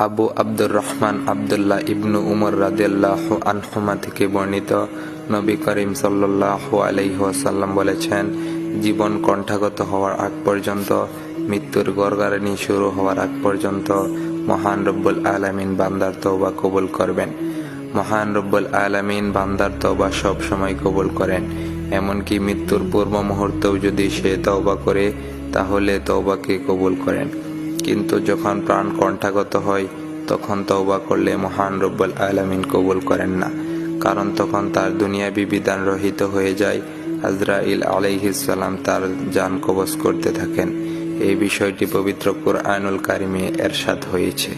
আবু আব্দুর রহমান আব্দুল্লাহ ইবনু উমর রাদিয়াল্লাহু আনহুমা থেকে বর্ণিত, নবী করিম সাল্লাল্লাহু আলাইহি ওয়াসাল্লাম বলেছেন, জীবন কণ্ঠাগত হওয়ার আগ পর্যন্ত, মৃত্যুর গড়গড়ানি শুরু হওয়ার আগ পর্যন্ত মহান রব্বুল আলামিন বান্দার তওবা কবুল করবেন। মহান রব্বুল আলামিন বান্দার তওবা সব সময় কবুল করেন। এমনকি মৃত্যুর পূর্ব মুহূর্তেও যদি সে তওবা করে তাহলে তওবাকে কবুল করেন। কিন্তু যখন প্রাণ কণ্ঠাগত হয় তখন তওবা করলে মহান রব্বুল আলামিন কবুল করেন না, কারণ তখন তার দুনিয়াবী বিধান রহিত হয়ে যায়। আজরাইল আলাইহিস সালাম তার জান কবজ করতে থাকেন। এই বিষয়টি পবিত্র কুরআনুল কারিমে এরশাদ হয়েছে।